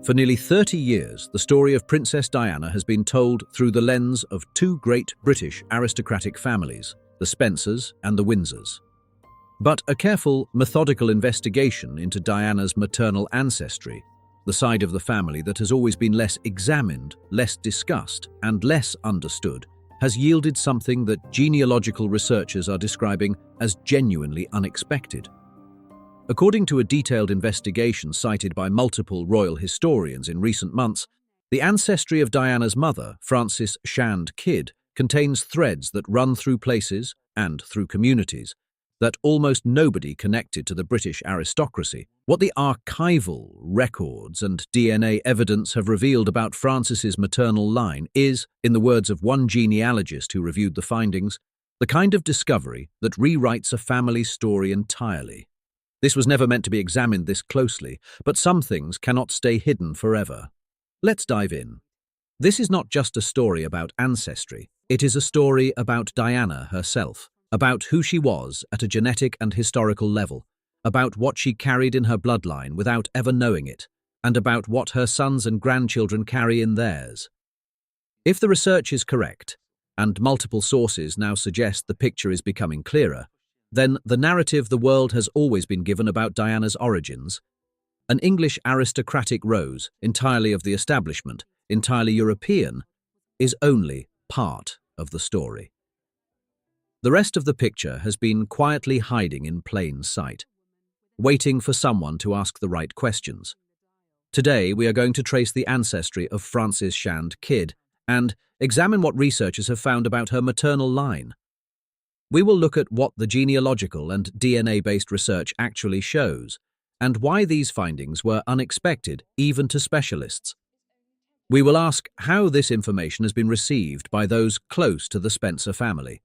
For nearly 30 years, the story of Princess Diana has been told through the lens of two great British aristocratic families, the Spencers and the Windsors. But a careful, methodical investigation into Diana's maternal ancestry, the side of the family that has always been less examined, less discussed, and less understood, has yielded something that genealogical researchers are describing as genuinely unexpected. According to a detailed investigation cited by multiple royal historians in recent months, the ancestry of Diana's mother, Frances Shand Kidd, contains threads that run through places and through communities that almost nobody connected to the British aristocracy. What the archival records and DNA evidence have revealed about Frances's maternal line is, in the words of one genealogist who reviewed the findings, the kind of discovery that rewrites a family's story entirely. This was never meant to be examined this closely, but some things cannot stay hidden forever. Let's dive in. This is not just a story about ancestry, it is a story about Diana herself, about who she was at a genetic and historical level, about what she carried in her bloodline without ever knowing it, and about what her sons and grandchildren carry in theirs. If the research is correct, and multiple sources now suggest the picture is becoming clearer, then the narrative the world has always been given about Diana's origins, an English aristocratic rose, entirely of the establishment, entirely European, is only part of the story. The rest of the picture has been quietly hiding in plain sight, waiting for someone to ask the right questions. Today, we are going to trace the ancestry of Frances Shand Kidd and examine what researchers have found about her maternal line. We will look at what the genealogical and DNA-based research actually shows, and why these findings were unexpected even to specialists. We will ask how this information has been received by those close to the Spencer family,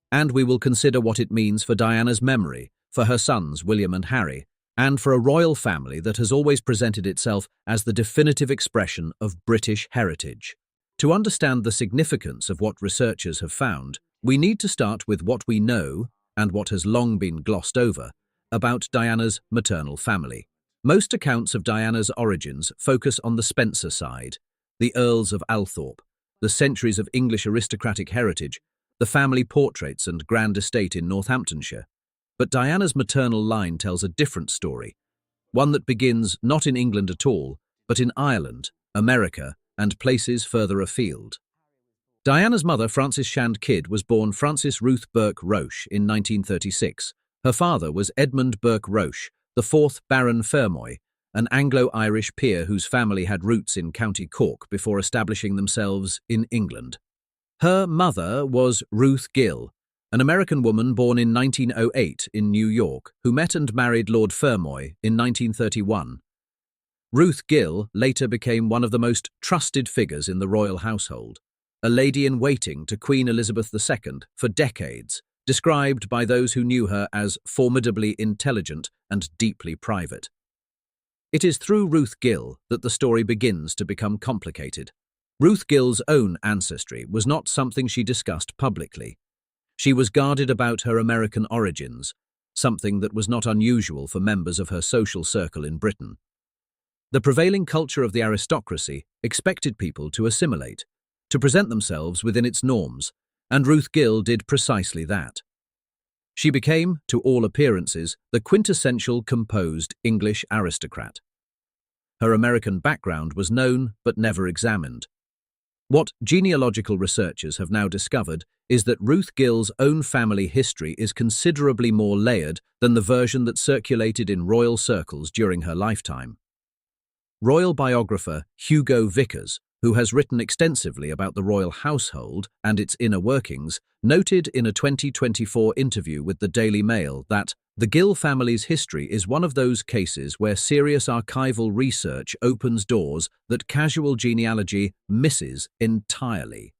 and we will consider what it means for Diana's memory, for her sons William and Harry, and for a royal family that has always presented itself as the definitive expression of British heritage. To understand the significance of what researchers have found, we need to start with what we know, and what has long been glossed over, about Diana's maternal family. Most accounts of Diana's origins focus on the Spencer side, the Earls of Althorp, the centuries of English aristocratic heritage, the family portraits and grand estate in Northamptonshire. But Diana's maternal line tells a different story, one that begins not in England at all, but in Ireland, America, and places further afield. Diana's mother, Frances Shand Kidd, was born Frances Ruth Burke Roche in 1936. Her father was Edmund Burke Roche, the 4th Baron Fermoy, an Anglo-Irish peer whose family had roots in County Cork before establishing themselves in England. Her mother was Ruth Gill, an American woman born in 1908 in New York, who met and married Lord Fermoy in 1931. Ruth Gill later became one of the most trusted figures in the royal household, a lady-in-waiting to Queen Elizabeth II for decades, described by those who knew her as formidably intelligent and deeply private. It is through Ruth Gill that the story begins to become complicated. Ruth Gill's own ancestry was not something she discussed publicly. She was guarded about her American origins, something that was not unusual for members of her social circle in Britain. The prevailing culture of the aristocracy expected people to assimilate, to present themselves within its norms, and Ruth Gill did precisely that. She became, to all appearances, the quintessential composed English aristocrat. Her American background was known but never examined. What genealogical researchers have now discovered is that Ruth Gill's own family history is considerably more layered than the version that circulated in royal circles during her lifetime. Royal biographer Hugo Vickers, who has written extensively about the royal household and its inner workings, noted in a 2024 interview with the Daily Mail that the Gill family's history is one of those cases where serious archival research opens doors that casual genealogy misses entirely.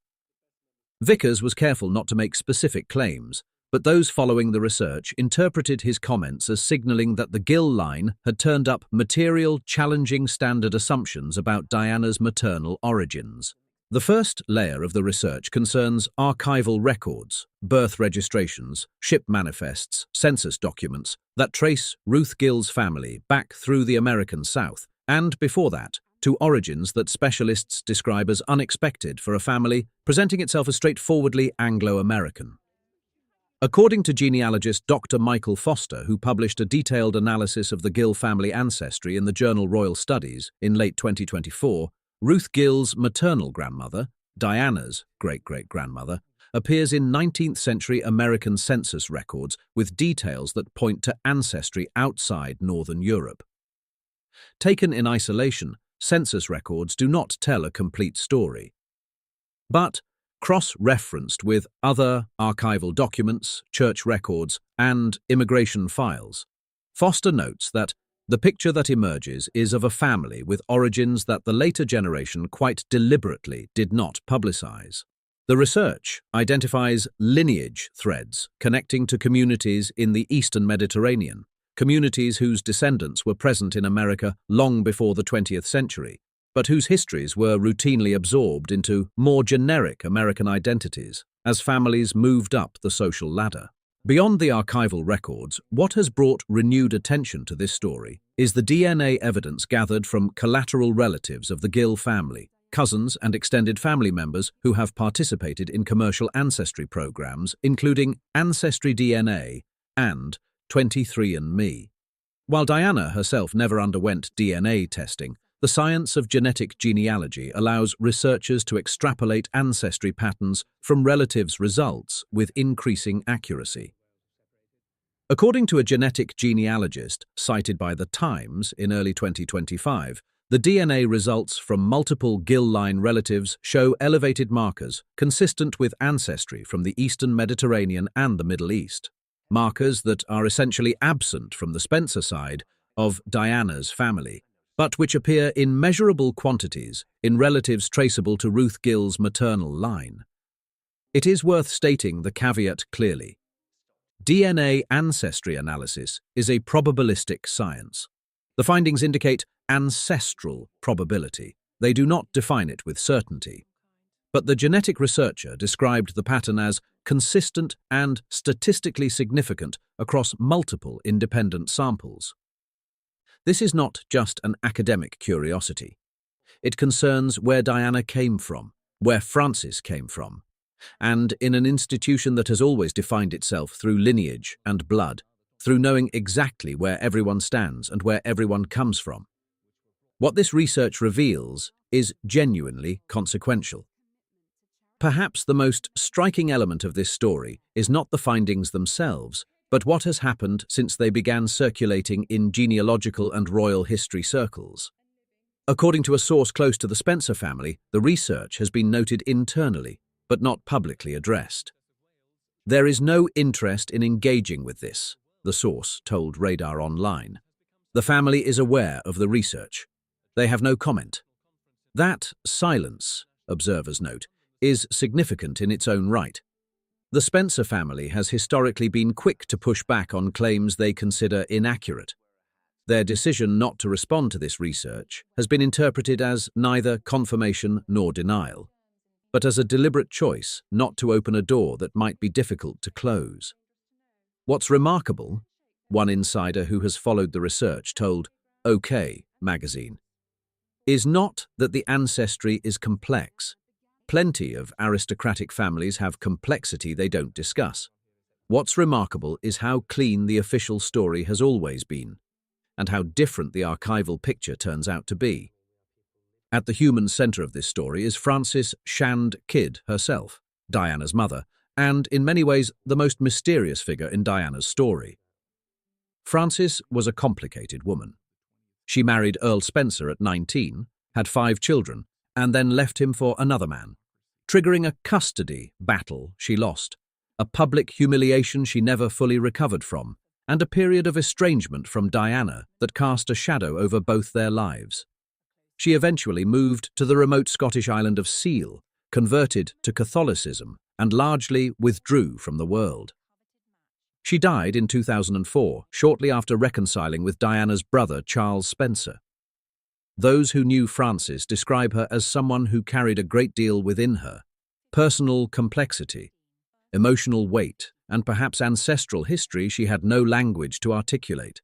Vickers was careful not to make specific claims, but those following the research interpreted his comments as signaling that the Gill line had turned up material, challenging standard assumptions about Diana's maternal origins. The first layer of the research concerns archival records, birth registrations, ship manifests, census documents that trace Ruth Gill's family back through the American South, and before that, to origins that specialists describe as unexpected for a family presenting itself as straightforwardly Anglo-American. According to genealogist Dr. Michael Foster, who published a detailed analysis of the Gill family ancestry in the journal Royal Studies in late 2024, Ruth Gill's maternal grandmother, Diana's great-great-grandmother, appears in 19th century American census records with details that point to ancestry outside Northern Europe. Taken in isolation, census records do not tell a complete story. But, cross-referenced with other archival documents, church records, and immigration files, Foster notes that the picture that emerges is of a family with origins that the later generation quite deliberately did not publicize. The research identifies lineage threads connecting to communities in the Eastern Mediterranean, communities whose descendants were present in America long before the 20th century, but whose histories were routinely absorbed into more generic American identities as families moved up the social ladder. Beyond the archival records, what has brought renewed attention to this story is the DNA evidence gathered from collateral relatives of the Gill family, cousins and extended family members who have participated in commercial ancestry programs, including Ancestry DNA and 23andMe. While Diana herself never underwent DNA testing, the science of genetic genealogy allows researchers to extrapolate ancestry patterns from relatives' results with increasing accuracy. According to a genetic genealogist cited by The Times in early 2025, the DNA results from multiple Gill line relatives show elevated markers consistent with ancestry from the Eastern Mediterranean and the Middle East, markers that are essentially absent from the Spencer side of Diana's family, but which appear in measurable quantities in relatives traceable to Ruth Gill's maternal line. It is worth stating the caveat clearly. DNA ancestry analysis is a probabilistic science. The findings indicate ancestral probability. They do not define it with certainty. But the genetic researcher described the pattern as consistent and statistically significant across multiple independent samples. This is not just an academic curiosity. It concerns where Diana came from, where Francis came from, and in an institution that has always defined itself through lineage and blood, through knowing exactly where everyone stands and where everyone comes from. What this research reveals is genuinely consequential. Perhaps the most striking element of this story is not the findings themselves, but what has happened since they began circulating in genealogical and royal history circles. According to a source close to the Spencer family, the research has been noted internally, but not publicly addressed. There is no interest in engaging with this, the source told Radar Online. The family is aware of the research. They have no comment. That silence, observers note, is significant in its own right. The Spencer family has historically been quick to push back on claims they consider inaccurate. Their decision not to respond to this research has been interpreted as neither confirmation nor denial, but as a deliberate choice not to open a door that might be difficult to close. What's remarkable, one insider who has followed the research told OK magazine, is not that the ancestry is complex. Plenty of aristocratic families have complexity they don't discuss. What's remarkable is how clean the official story has always been, and how different the archival picture turns out to be. At the human center of this story is Frances Shand Kidd herself, Diana's mother, and in many ways the most mysterious figure in Diana's story. Frances was a complicated woman. She married Earl Spencer at 19, had 5 children, and then left him for another man, triggering a custody battle she lost, a public humiliation she never fully recovered from, and a period of estrangement from Diana that cast a shadow over both their lives. She eventually moved to the remote Scottish island of Seal, converted to Catholicism, and largely withdrew from the world. She died in 2004, shortly after reconciling with Diana's brother Charles Spencer. Those who knew Frances describe her as someone who carried a great deal within her: personal complexity, emotional weight, and perhaps ancestral history she had no language to articulate.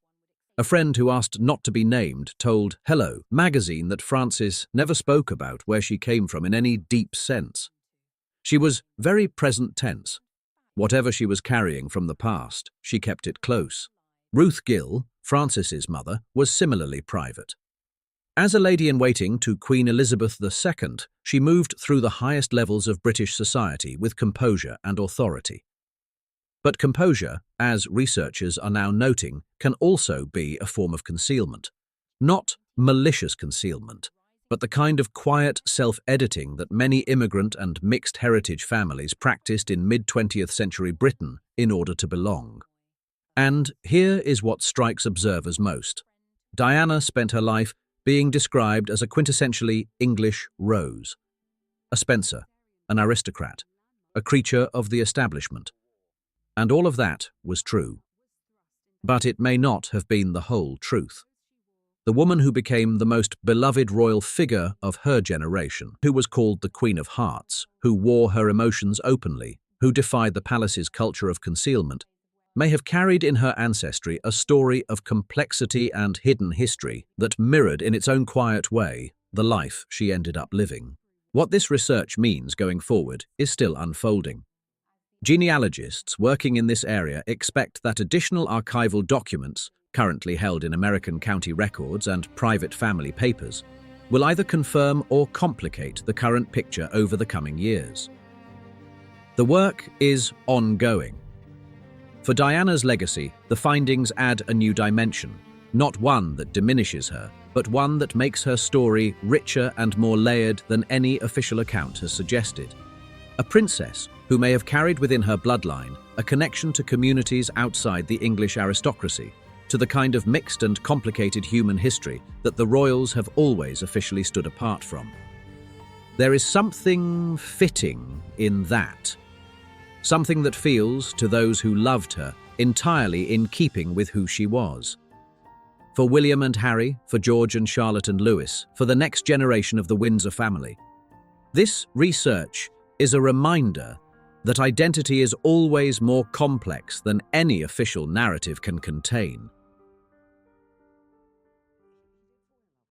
A friend who asked not to be named told Hello magazine that Frances never spoke about where she came from in any deep sense. She was very present tense. Whatever she was carrying from the past, she kept it close. Ruth Gill, Frances's mother, was similarly private. As a lady-in-waiting to Queen Elizabeth II, she moved through the highest levels of British society with composure and authority. But composure, as researchers are now noting, can also be a form of concealment. Not malicious concealment, but the kind of quiet self-editing that many immigrant and mixed heritage families practiced in mid-20th century Britain in order to belong. And here is what strikes observers most. Diana spent her life being described as a quintessentially English rose, a Spencer, an aristocrat, a creature of the establishment. And all of that was true. But it may not have been the whole truth. The woman who became the most beloved royal figure of her generation, who was called the Queen of Hearts, who wore her emotions openly, who defied the palace's culture of concealment, may have carried in her ancestry a story of complexity and hidden history that mirrored in its own quiet way the life she ended up living. What this research means going forward is still unfolding. Genealogists working in this area expect that additional archival documents, currently held in American county records and private family papers, will either confirm or complicate the current picture over the coming years. The work is ongoing. For Diana's legacy, the findings add a new dimension, not one that diminishes her, but one that makes her story richer and more layered than any official account has suggested. A princess who may have carried within her bloodline a connection to communities outside the English aristocracy, to the kind of mixed and complicated human history that the royals have always officially stood apart from. There is something fitting in that. Something that feels, to those who loved her, entirely in keeping with who she was. For William and Harry, for George and Charlotte and Louis, for the next generation of the Windsor family. This research is a reminder that identity is always more complex than any official narrative can contain.